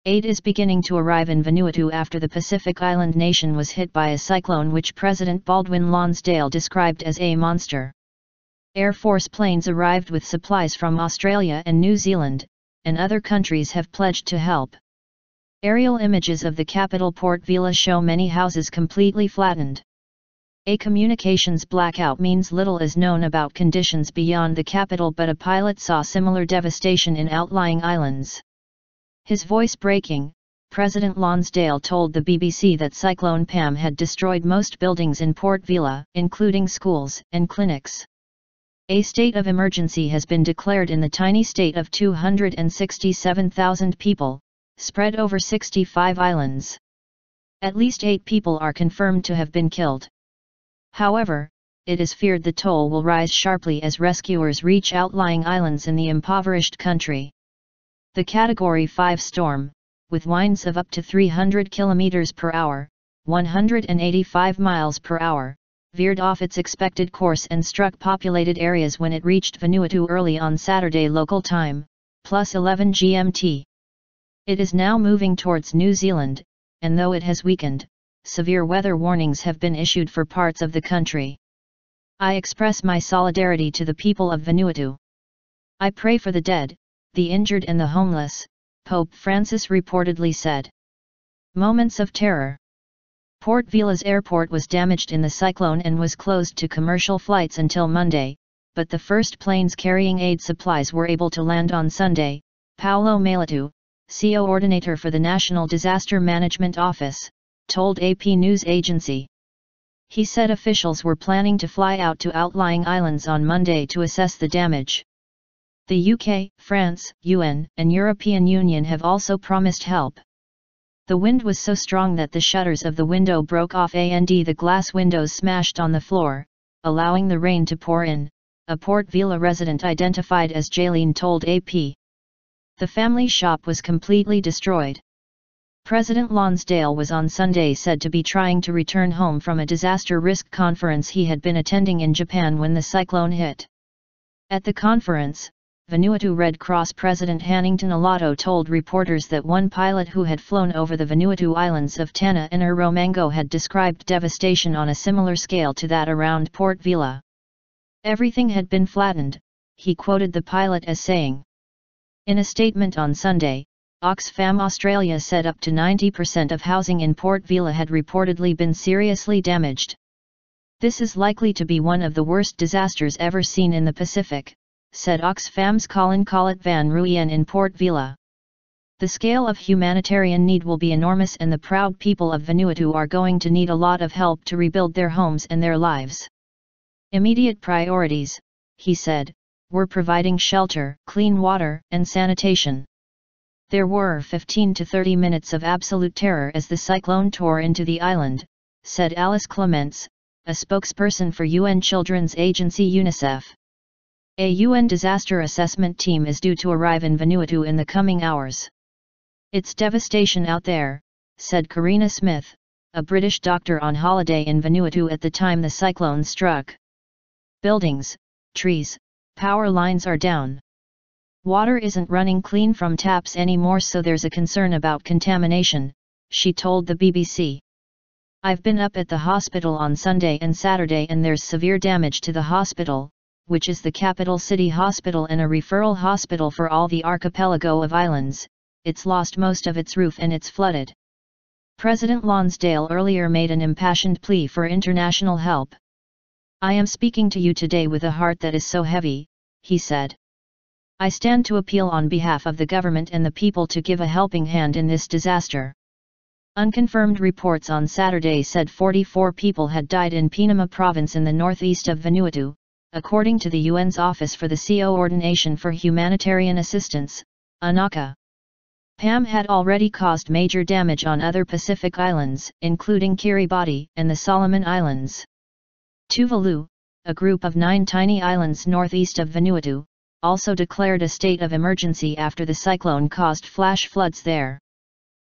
Aid is beginning to arrive in Vanuatu after the Pacific island nation was hit by a cyclone which President Baldwin Lonsdale described as a monster. Air Force planes arrived with supplies from Australia and New Zealand, and other countries have pledged to help. Aerial images of the capital Port Vila show many houses completely flattened. A communications blackout means little is known about conditions beyond the capital, but a pilot saw similar devastation in outlying islands. His voice breaking, President Lonsdale told the BBC that Cyclone Pam had destroyed most buildings in Port Vila, including schools and clinics. A state of emergency has been declared in the tiny state of 267,000 people, spread over 65 islands. At least 8 people are confirmed to have been killed. However, it is feared the toll will rise sharply as rescuers reach outlying islands in the impoverished country. The Category 5 storm, with winds of up to 300 km per hour, 185 miles per hour, veered off its expected course and struck populated areas when it reached Vanuatu early on Saturday local time, +11 GMT. It is now moving towards New Zealand, and though it has weakened, severe weather warnings have been issued for parts of the country. I express my solidarity to the people of Vanuatu. I pray for the dead, the injured and the homeless, Pope Francis reportedly said. Moments of terror. Port Vila's airport was damaged in the cyclone and was closed to commercial flights until Monday, but the first planes carrying aid supplies were able to land on Sunday, Paulo Malatu, coordinator for the National Disaster Management Office, told AP news agency. He said officials were planning to fly out to outlying islands on Monday to assess the damage. The UK, France, UN, and European Union have also promised help. The wind was so strong that the shutters of the window broke off and the glass windows smashed on the floor, allowing the rain to pour in, a Port Vila resident identified as Jaylene told AP. The family shop was completely destroyed. President Lonsdale was on Sunday said to be trying to return home from a disaster risk conference he had been attending in Japan when the cyclone hit. At the conference, Vanuatu Red Cross President Hannington Alato told reporters that one pilot who had flown over the Vanuatu islands of Tanna and Romango had described devastation on a similar scale to that around Port Vila. Everything had been flattened, he quoted the pilot as saying. In a statement on Sunday, Oxfam Australia said up to 90% of housing in Port Vila had reportedly been seriously damaged. This is likely to be one of the worst disasters ever seen in the Pacific, said Oxfam's Colin Collett van Ruyen in Port Vila. The scale of humanitarian need will be enormous and the proud people of Vanuatu are going to need a lot of help to rebuild their homes and their lives. Immediate priorities, he said, were providing shelter, clean water, and sanitation. There were 15 to 30 minutes of absolute terror as the cyclone tore into the island, said Alice Clements, a spokesperson for UN Children's Agency UNICEF. A UN disaster assessment team is due to arrive in Vanuatu in the coming hours. It's devastation out there, said Karina Smith, a British doctor on holiday in Vanuatu at the time the cyclone struck. Buildings, trees, power lines are down. Water isn't running clean from taps anymore, so there's a concern about contamination, she told the BBC. I've been up at the hospital on Sunday and Saturday and there's severe damage to the hospital, which is the capital city hospital and a referral hospital for all the archipelago of islands. It's lost most of its roof and it's flooded. President Lonsdale earlier made an impassioned plea for international help. I am speaking to you today with a heart that is so heavy, he said. I stand to appeal on behalf of the government and the people to give a helping hand in this disaster. Unconfirmed reports on Saturday said 44 people had died in Pinama province in the northeast of Vanuatu, according to the UN's Office for the Coordination for Humanitarian Assistance, UNOCHA. Pam had already caused major damage on other Pacific islands, including Kiribati and the Solomon Islands. Tuvalu, a group of 9 tiny islands northeast of Vanuatu, also declared a state of emergency after the cyclone caused flash floods there.